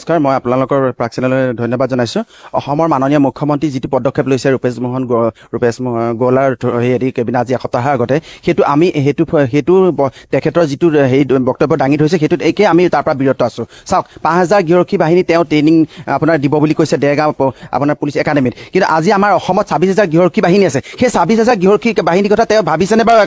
নমস্কাৰ, মই আপোনালোকৰ প্ৰাক চেনেললৈ ধন্যবাদ জনাইছোঁ। অসমৰ মাননীয় মুখ্যমন্ত্ৰী যিটো পদক্ষেপ লৈছে ৰূপেশ গৌলাৰ হেৰি কেবিনেট আজি এসপ্তাহৰ আগতে, সেইটো তেখেতৰ যিটো হেৰি বক্তব্য দাঙি ধৰিছে, সেইটোত একে আমি তাৰ পৰা বিৰত আছোঁ। চাওক, 5000 গৃহৰক্ষী বাহিনী তেওঁ ট্ৰেইনিং আপোনাৰ দিব বুলি কৈছে দেৰগাঁও আপোনাৰ পুলিচ একাডেমীত, কিন্তু আজি আমাৰ অসমত 26000 গৃহৰক্ষী বাহিনী আছে। সেই 26000 গৃহৰক্ষী বাহিনীৰ কথা তেওঁ ভাবিছেনে বাৰু?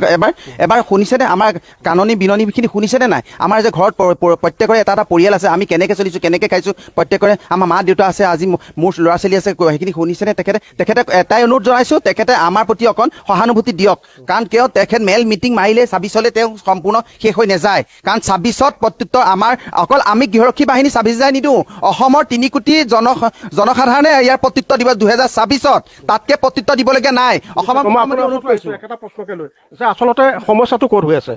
এবাৰ শুনিছেনে? আমাৰ কাননী বিননীখিনি শুনিছেনে নাই? আমাৰ যে ঘৰত প্ৰত্যেকৰে এটা এটা পৰিয়াল আছে, আমি কেনেকৈ চলিছোঁ, কেনেকৈ খাইছোঁ, প্ৰত্যেকৰে আমাৰ মা দেউতা আছে, আজি মোৰ ল'ৰা ছোৱালী আছে, সেইখিনি শুনিছেনে? তেখেতে এটাই অনুৰোধ জনাইছোঁ, তেখেতে আমাৰ প্ৰতি অকণ সহানুভূতি দিয়ক। কাৰণ কিয় তেখেত মিটিং মাৰিলে 26লৈ তেওঁ সম্পূৰ্ণ শেষ হৈ নাযায়। কাৰণ 26ত প্ৰত্যুত্তৰ আমাৰ অকল আমি গৃহৰক্ষী বাহিনী 26000 নিদিওঁ, অসমৰ 3 কোটি জনসাধাৰণে ইয়াৰ প্ৰত্যুত্তৰ দিব 2026ত। তাতকৈ প্ৰত্যুত্তৰ দিবলগীয়া নাই। অসমৰ এটা প্ৰশ্নকে লৈ যে আচলতে সমস্যাটো ক'ত হৈ আছে?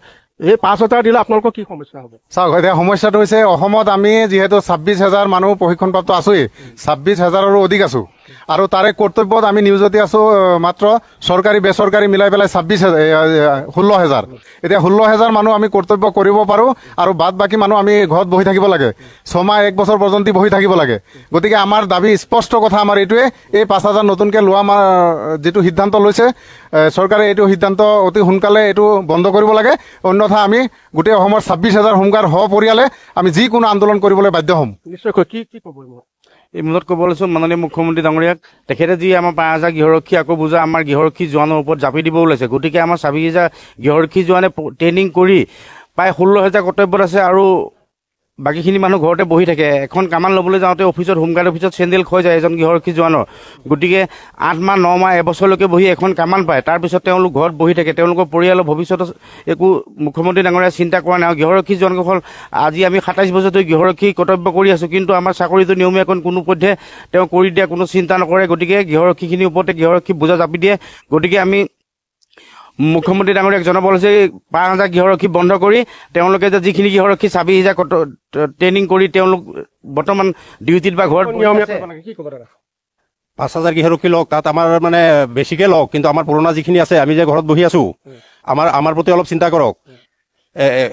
এই 5000 দিলে আপোনালোকৰ কি সমস্যা হ'ব? চাওক, এতিয়া সমস্যাটো হৈছে অসমত আমি যিহেতু 26000 মানুহ প্ৰশিক্ষণপ্ৰাপ্ত আছোঁৱেই, 26000ৰো অধিক আছোঁ, আৰু তাৰে কৰ্তব্যত আমি নিয়োজিত আছোঁ মাত্ৰ চৰকাৰী বেচৰকাৰী মিলাই পেলাই 16000। এতিয়া 16000 মানুহ আমি কৰ্তব্য কৰিব পাৰোঁ, আৰু বাদ বাকী মানুহ আমি ঘৰত বহি থাকিব লাগে, 6 মাহ 1 বছৰ পৰ্যন্ত বহি থাকিব লাগে। গতিকে আমাৰ দাবী স্পষ্ট কথা, আমাৰ এইটোৱে, এই 5000 নতুনকৈ লোৱা আমাৰ যিটো সিদ্ধান্ত লৈছে চৰকাৰে, এইটো সিদ্ধান্ত অতি সোনকালে এইটো বন্ধ কৰিব লাগে। অন্যথা আমি গোটেই অসমৰ 26000 হোমগাৰ্ড সপৰিয়ালে আমি যিকোনো আন্দোলন কৰিবলৈ বাধ্য হ'ম। নিশ্চয়কৈ কি ক'ব? এই মূলত ক'ব লৈছোঁ মাননীয় মুখ্যমন্ত্ৰী ডাঙৰীয়াক, তেখেতে যি আমাৰ 5000 গৃহৰক্ষী আকৌ বুজা আমাৰ গৃহৰক্ষী জোৱানৰ ওপৰত জাপি দিবও লৈছে। গতিকে আমাৰ 26000 গৃহৰক্ষী জোৱানে ট্ৰেইনিং কৰি প্ৰায় 16000 কৰ্তব্যত আছে, আৰু বাকীখিনি মানুহ ঘৰতে বহি থাকে। এখন কামান ল'বলৈ যাওঁতে অফিচত, হোমগাৰ্ড অফিচত চেণ্ডেল খৈ যায় এজন গৃহৰক্ষী জোৱানৰ। গতিকে 8 মাহ 9 মাহ এবছৰলৈকে বহি এখন কামান পায়, তাৰপিছত তেওঁলোক ঘৰত বহি থাকে। তেওঁলোকৰ পৰিয়ালৰ ভৱিষ্যত একো মুখ্যমন্ত্ৰী ডাঙৰীয়াই চিন্তা কৰা নাই। গৃহৰক্ষী জোৱানসকল আজি আমি 27 বছৰ ধৰি গৃহৰক্ষী কৰ্তব্য কৰি আছোঁ, কিন্তু আমাৰ চাকৰিটো নিয়মীয়াকৈ কোনো পধ্যে তেওঁ কৰি দিয়া কোনো চিন্তা নকৰে। গতিকে গৃহৰক্ষীখিনিৰ ওপৰতে গৃহৰক্ষী বোজা জাপি দিয়ে। গতিকে আমি মুখ্যমন্ত্ৰী ডাঙৰীয়াক জনাব লৈছে, 5000 গৃহৰক্ষী বন্ধ কৰি তেওঁলোকে যে যিখিনি গৃহৰক্ষী 26000 ট্ৰেইনিং কৰি তেওঁলোক বৰ্তমান ডিউটিত বা ঘৰত 5000 গৃহৰক্ষী লওক, তাত আমাৰ মানে বেছিকৈ লওক, কিন্তু আমাৰ পুৰণা যিখিনি আছে, আমি যে ঘৰত বহি আছোঁ, আমাৰ প্ৰতি অলপ চিন্তা কৰক।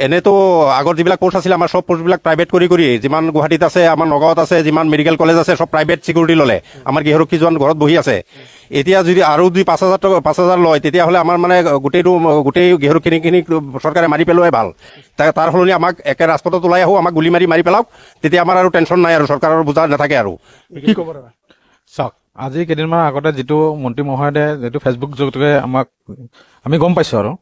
এনেতো আগৰ যিবিলাক পষ্ট আছিলে, আমাৰ চব পষ্টবিলাক প্ৰাইভেট কৰি যিমান গুৱাহাটীত আছে, আমাৰ নগাঁৱত আছে, যিমান মেডিকেল কলেজ আছে, চব প্ৰাইভেট চিকিউৰিটি ল'লে। আমাৰ গৃহৰক্ষী জোৱান ঘৰত বহি আছে। এতিয়া যদি আৰু 5000 লয়, তেতিয়াহ'লে আমাৰ মানে গোটেই গৃহৰক্ষীখিনি চৰকাৰে মাৰি পেলোৱাই ভাল। তাৰ সলনি আমাক একে ৰাজপথত ওলাই আহোঁ, আমাক গুলি মাৰি পেলাওক, তেতিয়া আমাৰ আৰু টেনশ্যন নাই, আৰু চৰকাৰৰ বোজা নাথাকে। আৰু কি ক'ব দাদা? চাওক, আজি কেইদিনমান আগতে যিটো মন্ত্ৰী মহোদয়ে যিটো ফেচবুক যোগে আমি গম পাইছোঁ, আৰু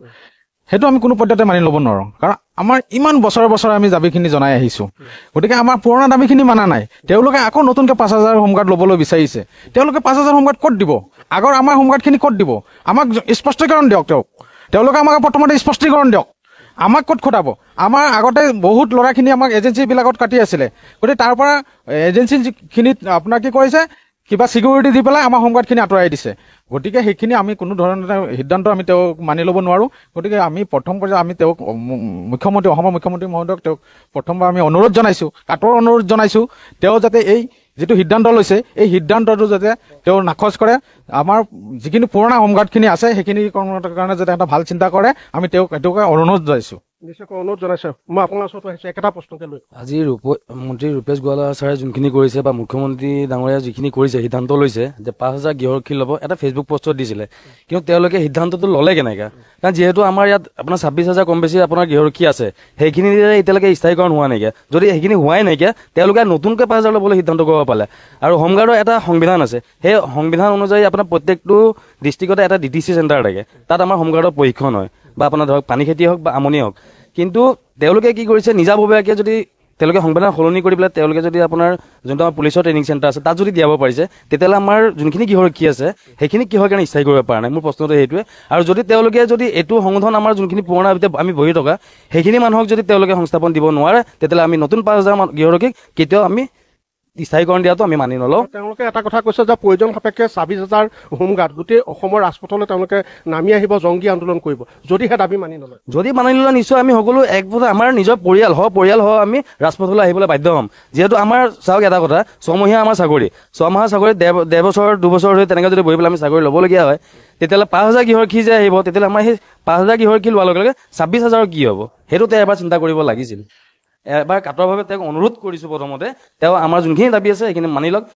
সেইটো আমি কোনো পদ্ধতিতে মানি ল'ব নোৱাৰোঁ। কাৰণ আমাৰ ইমান বছৰে আমি দাবীখিনি জনাই আহিছোঁ। গতিকে আমাৰ পুৰণা দাবীখিনি মানা নাই। তেওঁলোকে আকৌ নতুনকৈ 5000 হোমগাৰ্ড ল'বলৈ বিচাৰিছে। তেওঁলোকে 5000 হোমগাৰ্ড ক'ত দিব? আগৰ আমাৰ হোমগাৰ্ডখিনি ক'ত দিব? আমাক স্পষ্টীকৰণ দিয়ক। তেওঁলোকে আমাক প্ৰথমতে স্পষ্টীকৰণ দিয়ক। আমাক ক'ত খটাব? আমাৰ আগতে বহুত ল'ৰাখিনি আমাক এজেঞ্চিবিলাকত কাটি আছিলে। গতিকে তাৰ পৰা এজেঞ্চিখিনিত আপোনাৰ কি কৰিছে, কিবা চিকিউৰিটি দি পেলাই আমাৰ হোমগাৰ্ডখিনি আঁতৰাই দিছে। গতিকে সেইখিনি আমি কোনো ধৰণৰ সিদ্ধান্ত আমি তেওঁক মানি ল'ব নোৱাৰোঁ। গতিকে আমি প্ৰথম পৰ্যায়ত আমি তেওঁক অসমৰ মুখ্যমন্ত্ৰী মহোদয়ক তেওঁক প্ৰথমবাৰ আমি অনুৰোধ জনাইছোঁ, কাটৰ অনুৰোধ জনাইছোঁ, তেওঁ যাতে এই যিটো সিদ্ধান্ত লৈছে, এই সিদ্ধান্তটো যাতে তেওঁ নাকচ কৰে। আমাৰ যিখিনি পুৰণা হোমগাৰ্ডখিনি আছে, সেইখিনি কাৰণে যাতে এটা ভাল চিন্তা কৰে, আমি তেওঁক এইটোকে অনুৰোধ জনাইছোঁ। নিশ্চয়কৈ অনুৰোধ জনাইছোঁ। মই আপোনাৰ ওচৰত আহিছোঁ একেটা প্ৰশ্নকে লৈ। আজি মন্ত্ৰী ৰূপেশ গৌলা ছাৰে যোনখিনি কৰিছে, বা মুখ্যমন্ত্ৰী ডাঙৰীয়াই যিখিনি কৰিছে, সিদ্ধান্ত লৈছে যে 5000 গৃহৰক্ষী ল'ব, এটা ফেচবুক পোষ্টত দিছিলে। কিন্তু তেওঁলোকে সিদ্ধান্তটো ল'লে কেনেকৈ? কাৰণ যিহেতু আমাৰ ইয়াত আপোনাৰ 26000 কম বেছি আপোনাৰ গৃহৰক্ষী আছে, সেইখিনি এতিয়ালৈকে স্থায়ীকৰণ হোৱা নাইকিয়া। যদি সেইখিনি হোৱাই নাইকিয়া, তেওঁলোকে নতুনকৈ 5000 ল'বলৈ সিদ্ধান্ত কৰিব পালে। আৰু হোমগাৰ্ডৰ এটা সংবিধান আছে, সেই সংবিধান অনুযায়ী আপোনাৰ প্ৰত্যেকটো ডিষ্ট্ৰিক্টতে এটা DTC চেণ্টাৰ থাকে, তাত আমাৰ হোমগাৰ্ডৰ প্ৰশিক্ষণ হয়, বা আপোনাৰ ধৰক পানী খেতি হওক বা আমনি হওক। কিন্তু তেওঁলোকে কি কৰিছে, নিজাববীয়াকৈ যদি তেওঁলোকে সংবিধান সলনি কৰি পেলাই তেওঁলোকে যদি আপোনাৰ যোনটো আমাৰ পুলিচৰ ট্ৰেইনিং চেণ্টাৰ আছে, তাত যদি দিয়াব পাৰিছে, তেতিয়াহ'লে আমাৰ যোনখিনি গৃহৰক্ষী আছে, সেইখিনি কিহৰ কাৰণে স্থায়ী কৰিব পৰা নাই? মোৰ প্ৰশ্নটো সেইটোৱে। আৰু যদি তেওঁলোকে যদি এইটো সংগঠন আমাৰ যোনখিনি পুৰণা আমি বহি থকা, সেইখিনি মানুহক যদি তেওঁলোকে সংস্থাপন দিব নোৱাৰে, তেতিয়াহ'লে আমি নতুন 5000 গৃহৰক্ষীক কেতিয়াও আমি স্থায়ীকৰণ দিয়াটো আমি মানি নলওঁ। তেওঁলোকে এটা কথা কৈছে যে প্ৰয়োজন সাপেক্ষে 26000 হোমগাৰ্ড গোটেই অসমৰ ৰাজপথলৈ তেওঁলোকে নামি আহিব, জংগী আন্দোলন কৰিব, যদিহে দাবী মানি নলয়। যদি মানি নলয়, নিশ্চয় আমি সকলো একভোট আমাৰ নিজৰ পৰিয়াল আমি ৰাজপথলৈ আহিবলৈ বাধ্য হ'ম। যিহেতু আমাৰ চাওক এটা কথা, 6 মহীয়া আমাৰ চাকৰি, 6 মাহৰ চাকৰি 1.5 বছৰ 2 বছৰ ধৰি তেনেকৈ যদি বহি পেলাই আমি চাকৰি ল'বলগীয়া হয়, তেতিয়াহ'লে 5000 গৃহৰক্ষী যে আহিব, তেতিয়াহ'লে আমাৰ সেই 5000 গৃহৰক্ষী লোৱাৰ লগে লগে 26000 কি হ'ব, সেইটোতে এবাৰ চিন্তা কৰিব লাগিছিল। এবাৰ কাটৰভাৱে তেওঁক অনুৰোধ কৰিছোঁ প্ৰথমতে তেওঁ আমাৰ যোনখিনি দাবী আছে সেইখিনি মানি লওক